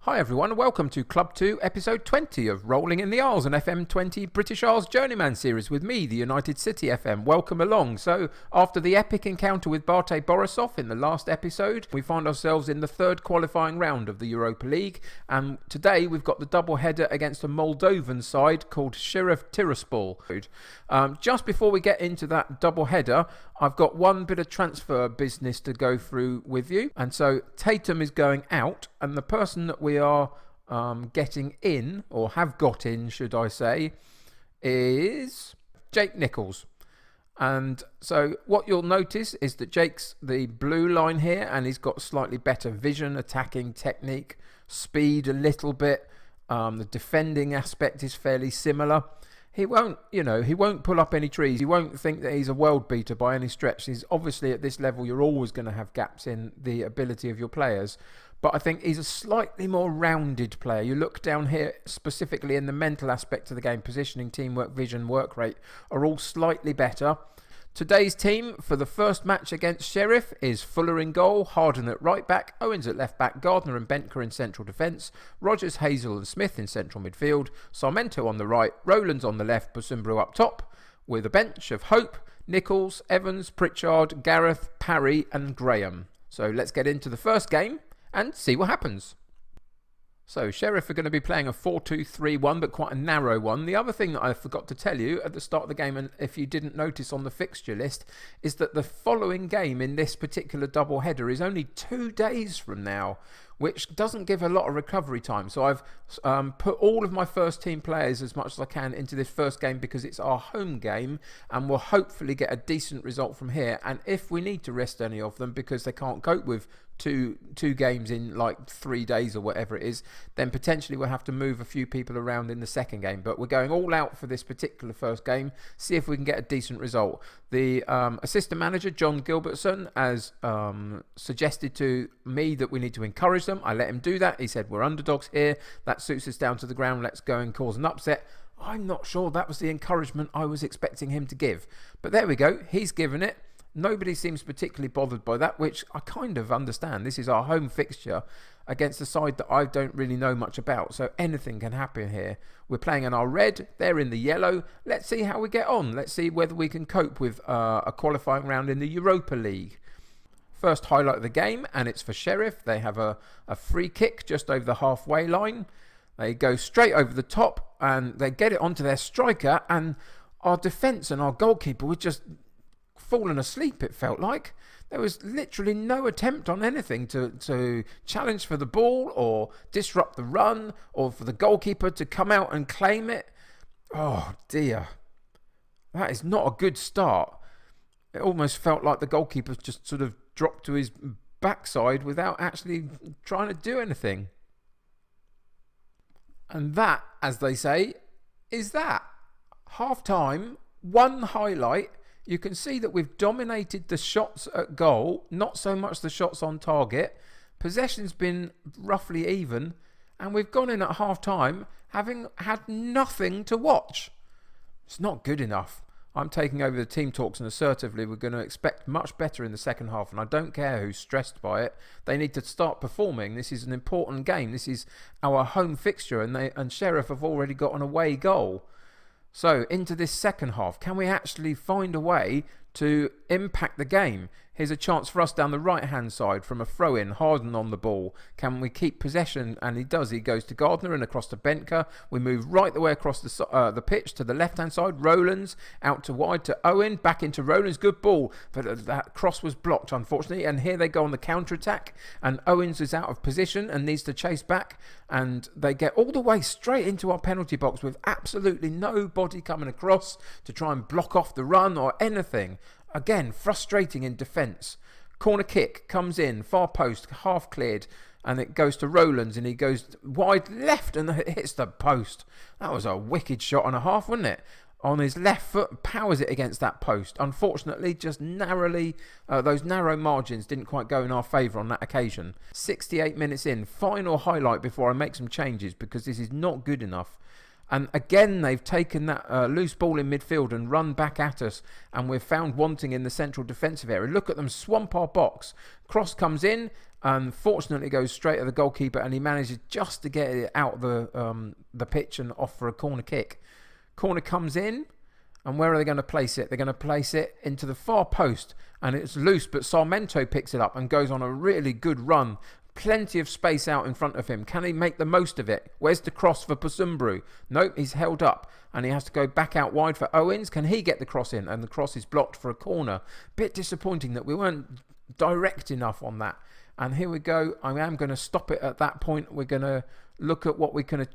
Hi everyone, welcome to Club 2, Episode 20 of Rolling in the Isles, an FM20 British Isles Journeyman series with me, the United City FM. Welcome along. So, after the epic encounter with Bate Borisov in the last episode, we find ourselves in the third qualifying round of the Europa League, and today we've got the double header against a Moldovan side called Sheriff Tiraspol. Just before we get into that double header, I've got one bit of transfer business to go through with you, and so Tatum is going out, and the person that we are getting in, or have got in, should I say, is Jake Nichols. And so what you'll notice is that Jake's the blue line here, and he's got slightly better vision, attacking technique, speed a little bit. The defending aspect is fairly similar. He won't pull up any trees. You won't think that he's a world beater by any stretch. He's obviously at this level, you're always going to have gaps in the ability of your players. But I think he's a slightly more rounded player. You look down here specifically in the mental aspect of the game, positioning, teamwork, vision, work rate are all slightly better. Today's team for the first match against Sheriff is Fuller in goal, Harden at right back, Owens at left back, Gardner and Bentker in central defence, Rogers, Hazel and Smith in central midfield, Sarmento on the right, Rowlands on the left, Busumbru up top, with a bench of Hope, Nichols, Evans, Pritchard, Gareth, Parry and Graham. So let's get into the first game and see what happens. So Sheriff are going to be playing a 4-2-3-1, but quite a narrow one. The other thing that I forgot to tell you at the start of the game, and if you didn't notice on the fixture list, is that the following game in this particular double header is only 2 days from now, which doesn't give a lot of recovery time. So I've put all of my first team players as much as I can into this first game because it's our home game, and we'll hopefully get a decent result from here. And if we need to rest any of them because they can't cope with two games in like 3 days or whatever it is, then potentially we'll have to move a few people around in the second game. But we're going all out for this particular first game, see if we can get a decent result. The assistant manager, John Gilbertson, has suggested to me that we need to encourage them. I let him do that. He said, we're underdogs here. That suits us down to the ground. Let's go and cause an upset. I'm not sure that was the encouragement I was expecting him to give. But there we go. He's given it. Nobody seems particularly bothered by that, which I kind of understand. This is our home fixture against a side that I don't really know much about, so anything can happen here. We're playing in our red, they're in the yellow. Let's see how we get on. Let's see whether we can cope with a qualifying round in the Europa League. First highlight of the game, and it's for Sheriff. They have a free kick just over the halfway line. They go straight over the top, and they get it onto their striker, and our defence and our goalkeeper were just fallen asleep, it felt like. There was literally no attempt on anything to challenge for the ball or disrupt the run or for the goalkeeper to come out and claim it. Oh dear. That is not a good start. It almost felt like the goalkeeper just sort of dropped to his backside without actually trying to do anything. And that, as they say, is that. Half time, one highlight. You can see that we've dominated the shots at goal, not so much the shots on target. Possession's been roughly even, and we've gone in at half-time having had nothing to watch. It's not good enough. I'm taking over the team talks, and assertively we're going to expect much better in the second half, and I don't care who's stressed by it. They need to start performing. This is an important game. This is our home fixture, and Sheriff have already got an away goal. So, into this second half, can we actually find a way to impact the game? Here's a chance for us down the right-hand side from a throw-in, Harden on the ball. Can we keep possession? And he does. He goes to Gardner and across to Bentker. We move right the way across the pitch to the left-hand side. Rowlands out to wide to Owen. Back into Rowlands. Good ball. But that cross was blocked, unfortunately. And here they go on the counter-attack. And Owens is out of position and needs to chase back. And they get all the way straight into our penalty box with absolutely nobody coming across to try and block off the run or anything. Again, frustrating in defence. Corner kick comes in, far post, half cleared, and it goes to Rowlands, and he goes wide left and it hits the post. That was a wicked shot and a half, wasn't it? On his left foot, powers it against that post. Unfortunately, just narrowly, those narrow margins didn't quite go in our favour on that occasion. 68 minutes in, final highlight before I make some changes because this is not good enough. And again, they've taken that loose ball in midfield and run back at us, and we're found wanting in the central defensive area. Look at them swamp our box. Cross comes in, and fortunately goes straight at the goalkeeper, and he manages just to get it out of the pitch and off for a corner kick. Corner comes in, and where are they going to place it? They're going to place it into the far post, and it's loose, but Sarmento picks it up and goes on a really good run. Plenty of space out in front of him. Can he make the most of it? Where's the cross for Busumbru? Nope, he's held up and he has to go back out wide for Owens. Can he get the cross in? And the cross is blocked for a corner. Bit disappointing that we weren't direct enough on that. And here we go. I am going to stop it at that point. We're going to look at what we can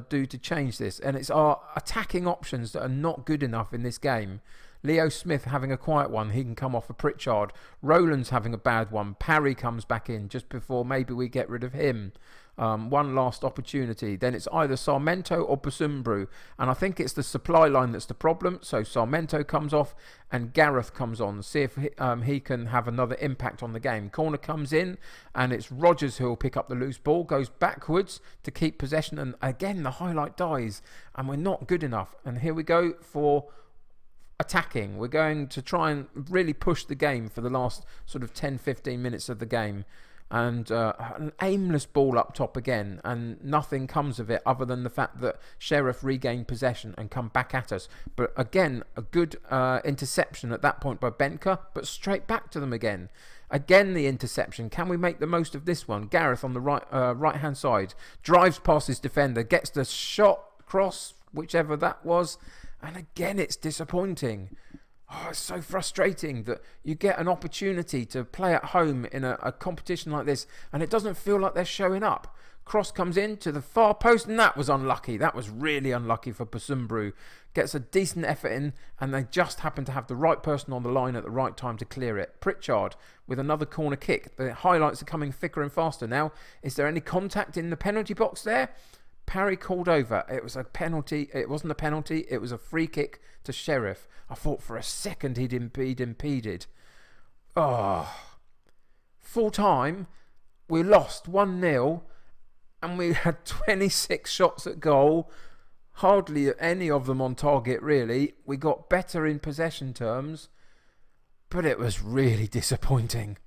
do to change this. And it's our attacking options that are not good enough in this game. Leo Smith having a quiet one. He can come off for Pritchard. Rowland's having a bad one. Parry comes back in just before maybe we get rid of him. One last opportunity. Then it's either Sarmento or Busumbru. And I think it's the supply line that's the problem. So Sarmento comes off and Gareth comes on. See if he can have another impact on the game. Corner comes in and it's Rogers who will pick up the loose ball. Goes backwards to keep possession. And again, the highlight dies. And we're not good enough. And here we go for attacking. We're going to try and really push the game for the last sort of 10-15 minutes of the game, and an aimless ball up top again, and nothing comes of it other than the fact that Sheriff regained possession and come back at us. But again, a good interception at that point by Benka, but straight back to them again. Again, the interception. Can we make the most of this one? Gareth on the right hand side drives past his defender, gets the shot, cross, whichever that was. And again, it's disappointing. Oh, it's so frustrating that you get an opportunity to play at home in a competition like this, and it doesn't feel like they're showing up. Cross comes in to the far post, and that was unlucky. That was really unlucky for Busumbru. Gets a decent effort in, and they just happen to have the right person on the line at the right time to clear it. Pritchard with another corner kick. The highlights are coming thicker and faster now. Is there any contact in the penalty box there? Parry called over. It was a penalty. It wasn't a penalty. It was a free kick to Sheriff. I thought for a second he'd impeded. Oh. Full time, we lost 1-0 and we had 26 shots at goal. Hardly any of them on target, really. We got better in possession terms, but it was really disappointing.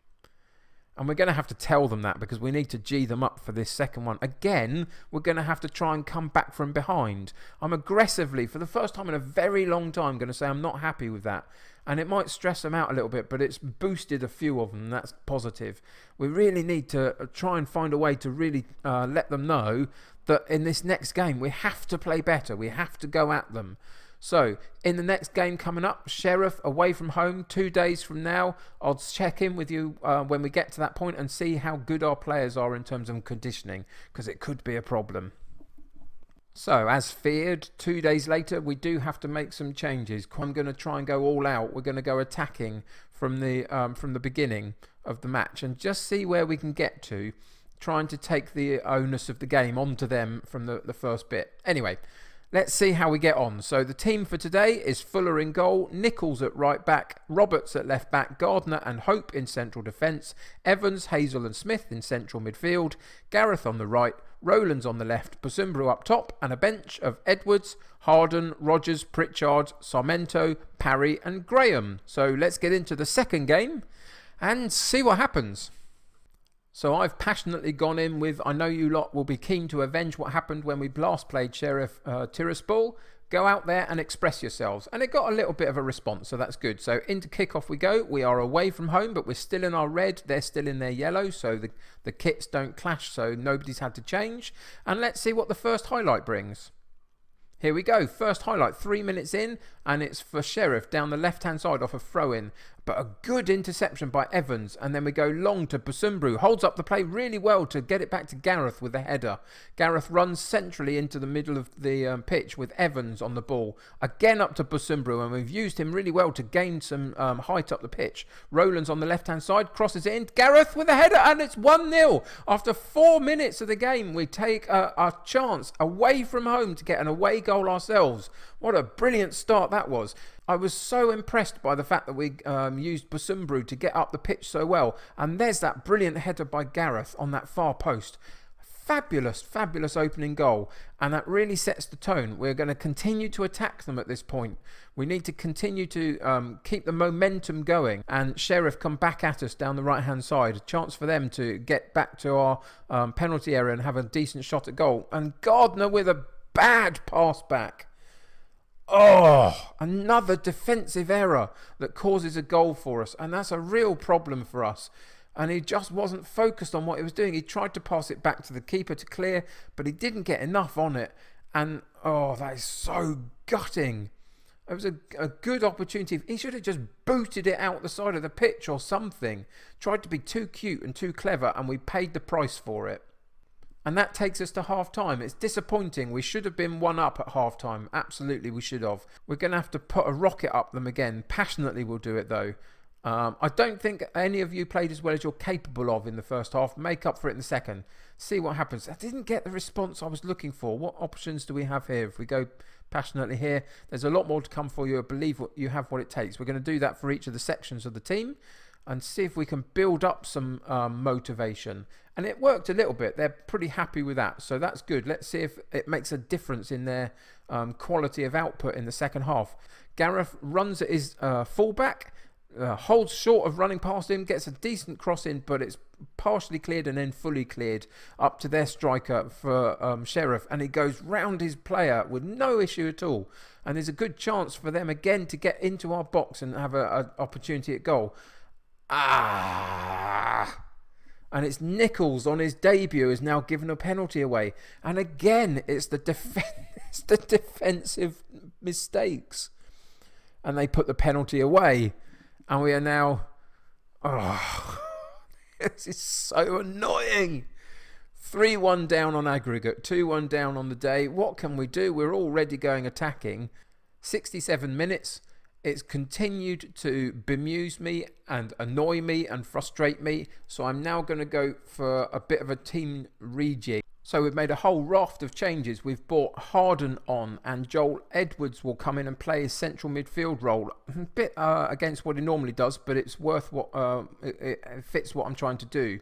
And we're going to have to tell them that because we need to G them up for this second one. Again, we're going to have to try and come back from behind. I'm aggressively, for the first time in a very long time, going to say I'm not happy with that. And it might stress them out a little bit, but it's boosted a few of them, and that's positive. We really need to try and find a way to really let them know that in this next game, we have to play better. We have to go at them. So, in the next game coming up, Sheriff away from home, 2 days from now. I'll check in with you when we get to that point and see how good our players are in terms of conditioning, because it could be a problem. So, as feared, 2 days later, we do have to make some changes. I'm going to try and go all out. We're going to go attacking from the beginning of the match and just see where we can get to, trying to take the onus of the game onto them from the first bit. Anyway, let's see how we get on. So the team for today is Fuller in goal, Nichols at right back, Roberts at left back, Gardner and Hope in central defence, Evans, Hazel and Smith in central midfield, Gareth on the right, Rowlands on the left, Busumbru up top, and a bench of Edwards, Harden, Rogers, Pritchard, Sarmento, Parry and Graham. So let's get into the second game and see what happens. So I've passionately gone in with, I know you lot will be keen to avenge what happened when we last played Sheriff Tiraspol. Go out there and express yourselves. And it got a little bit of a response, so that's good. So into kickoff we go. We are away from home, but we're still in our red. They're still in their yellow, so the kits don't clash, so nobody's had to change. And let's see what the first highlight brings. Here we go. First highlight, 3 minutes in, and it's for Sheriff down the left-hand side off a throw-in. But a good interception by Evans, and then we go long to Busumbru. Holds up the play really well to get it back to Gareth with a header. Gareth runs centrally into the middle of the pitch with Evans on the ball. Again up to Busumbru, and we've used him really well to gain some height up the pitch. Rowlands on the left-hand side, crosses it in. Gareth with a header, and it's 1-0. After 4 minutes of the game, we take a chance away from home to get an away goal ourselves. What a brilliant start that was. I was so impressed by the fact that we used Busumbru to get up the pitch so well. And there's that brilliant header by Gareth on that far post. fabulous opening goal, and that really sets the tone. We're going to continue to attack them at this point. We need to continue to keep the momentum going, and Sheriff come back at us down the right hand side. A chance for them to get back to our penalty area and have a decent shot at goal, and Gardner with a bad pass back. Oh, another defensive error that causes a goal for us, and that's a real problem for us. And he just wasn't focused on what he was doing. He tried to pass it back to the keeper to clear, but he didn't get enough on it. And that is so gutting. It was a good opportunity. He should have just booted it out the side of the pitch or something. Tried to be too cute and too clever, and we paid the price for it. And that takes us to half-time. It's disappointing. We should have been 1-up at half-time. Absolutely, we should have. We're going to have to put a rocket up them again. Passionately we'll do it, though. I don't think any of you played as well as you're capable of in the first half. Make up for it in the second. See what happens. I didn't get the response I was looking for. What options do we have here? If we go passionately here, there's a lot more to come for you. I believe you have what it takes. We're going to do that for each of the sections of the team and see if we can build up some motivation. And it worked a little bit. They're pretty happy with that. So that's good. Let's see if it makes a difference in their quality of output in the second half. Gareth runs at his fullback. Holds short of running past him, gets a decent cross in, but it's partially cleared and then fully cleared up to their striker for Sheriff, and he goes round his player with no issue at all. And there's a good chance for them again to get into our box and have an opportunity at goal. And it's Nichols on his debut has now given a penalty away, and again it's the defensive mistakes, and they put the penalty away. And we are now... this is so annoying. 3-1 down on aggregate, 2-1 down on the day. What can we do? We're already going attacking. 67 minutes. It's continued to bemuse me and annoy me and frustrate me. So I'm now going to go for a bit of a team rejig. So we've made a whole raft of changes. We've brought Harden on, and Joel Edwards will come in and play his central midfield role. A bit against what he normally does, but it's worth what it fits what I'm trying to do.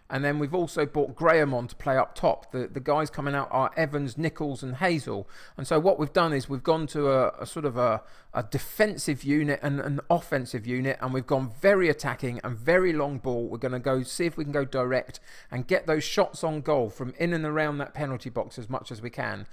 And then we've also brought Graham on to play up top. The guys coming out are Evans, Nichols and Hazel. And so what we've done is we've gone to a sort of a defensive unit and an offensive unit, and we've gone very attacking and very long ball. We're going to go see if we can go direct and get those shots on goal from in and around that penalty box as much as we can.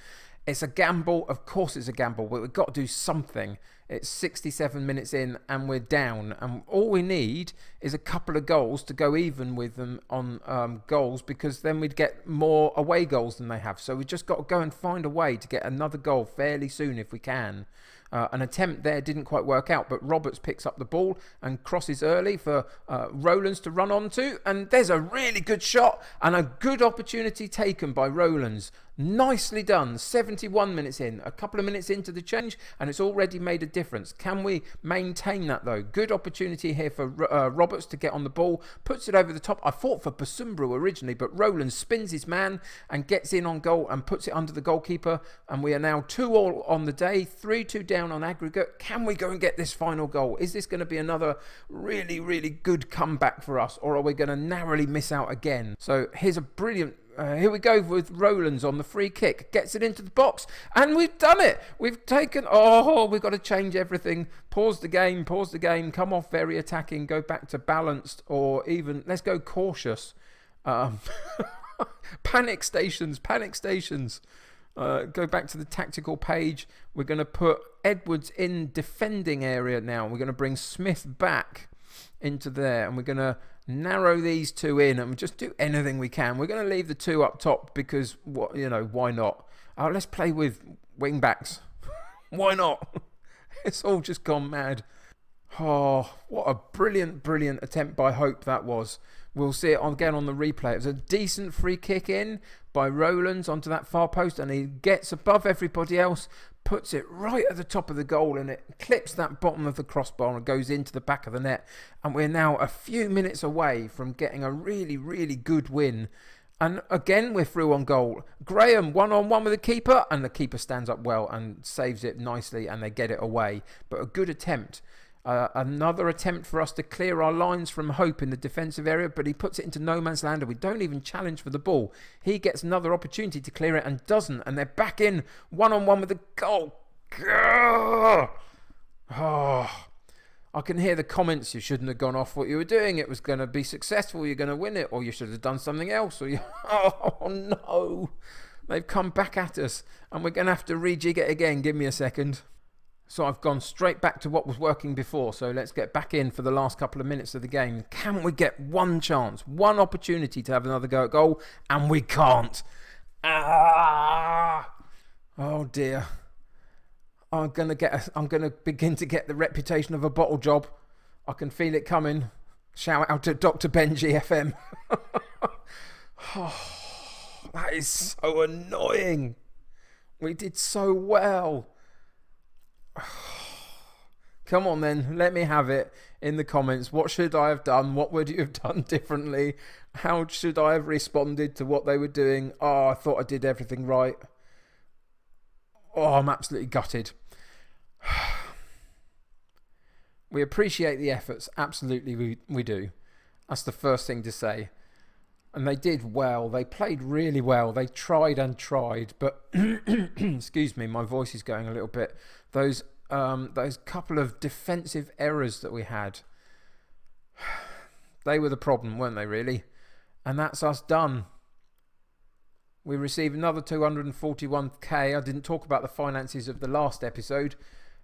It's a gamble. Of course it's a gamble, but we've got to do something. It's 67 minutes in and we're down. And all we need is a couple of goals to go even with them on goals, because then we'd get more away goals than they have. So we've just got to go and find a way to get another goal fairly soon if we can. An attempt there didn't quite work out, but Roberts picks up the ball and crosses early for Rowlands to run onto. And there's a really good shot and a good opportunity taken by Rowlands. Nicely done. 71 minutes in, a couple of minutes into the change, and it's already made a difference. Can we maintain that though? Good opportunity here for Roberts to get on the ball, puts it over the top. I fought for Basumbru originally, but Rowlands spins his man and gets in on goal and puts it under the goalkeeper. And we are now 2-2 on the day, 3-2 down on aggregate. Can we go and get this final goal? Is this going to be another really, really good comeback for us, or are we going to narrowly miss out again? So here's a brilliant... here we go with Rowlands on the free kick. Gets it into the box. And we've done it. We've taken... we've got to change everything. Pause the game. Come off very attacking. Go back to balanced, or even... let's go cautious. Panic stations. Go back to the tactical page. We're going to put Edwards in defending area now. We're going to bring Smith back into there. And we're going to narrow these two in and just do anything we can. We're going to leave the two up top because, why not? Let's play with wing backs. Why not? It's all just gone mad. Oh, what a brilliant attempt by Hope that was. We'll see it again on the replay. It was a decent free kick in by Rowlands onto that far post, and he gets above everybody else, puts it right at the top of the goal, and it clips that bottom of the crossbar and goes into the back of the net. And we're now a few minutes away from getting a really, really good win. And again, we're through on goal. Graham one-on-one with the keeper, and the keeper stands up well and saves it nicely, and they get it away. But a good attempt. Another attempt for us to clear our lines from Hope in the defensive area, but he puts it into no man's land and we don't even challenge for the ball. He gets another opportunity to clear it and doesn't, and they're back in one-on-one with the goal. Oh, I can hear the comments. You shouldn't have gone off what you were doing. It was going to be successful. You're going to win it, or you should have done something else. Oh no, they've come back at us and we're going to have to rejig it again. Give me a second. So I've gone straight back to what was working before. So let's get back in for the last couple of minutes of the game. Can we get one chance, one opportunity to have another go at goal? And we can't. Oh dear. I'm gonna begin to get the reputation of a bottle job. I can feel it coming. Shout out to Dr. Benji FM. Oh, that is so annoying. We did so well. Come on then, let me have it in the comments. What should I have done? What would you have done differently? How should I have responded to what they were doing? Oh, I thought I did everything right. Oh, I'm absolutely gutted. We appreciate the efforts. Absolutely, we do. That's the first thing to say. And they did well. They played really well. They tried and tried. But, excuse me, my voice is going a little bit. Those couple of defensive errors that we had, they were the problem, weren't they, really? And that's us done. We received another 241k. I didn't talk about the finances of the last episode.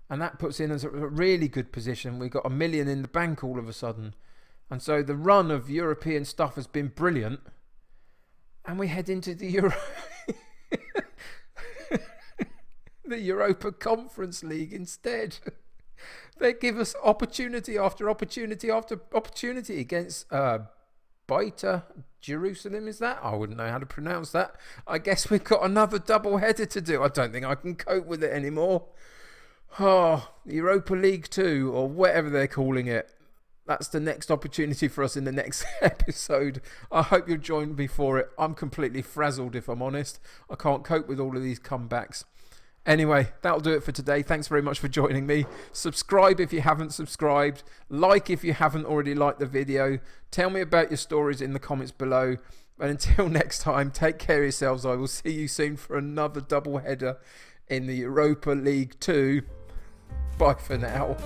And that puts in us a really good position. We got $1 million in the bank all of a sudden. And so the run of European stuff has been brilliant. And we head into the the Europa Conference League instead. They give us opportunity after opportunity after opportunity against Beta Jerusalem, is that? I wouldn't know how to pronounce that. I guess we've got another double header to do. I don't think I can cope with it anymore. Oh, Europa League 2 or whatever they're calling it. That's the next opportunity for us in the next episode. I hope you'll join me for it. I'm completely frazzled, if I'm honest. I can't cope with all of these comebacks. Anyway, that'll do it for today. Thanks very much for joining me. Subscribe if you haven't subscribed. Like if you haven't already liked the video. Tell me about your stories in the comments below. And until next time, take care of yourselves. I will see you soon for another double header in the Europa League 2. Bye for now.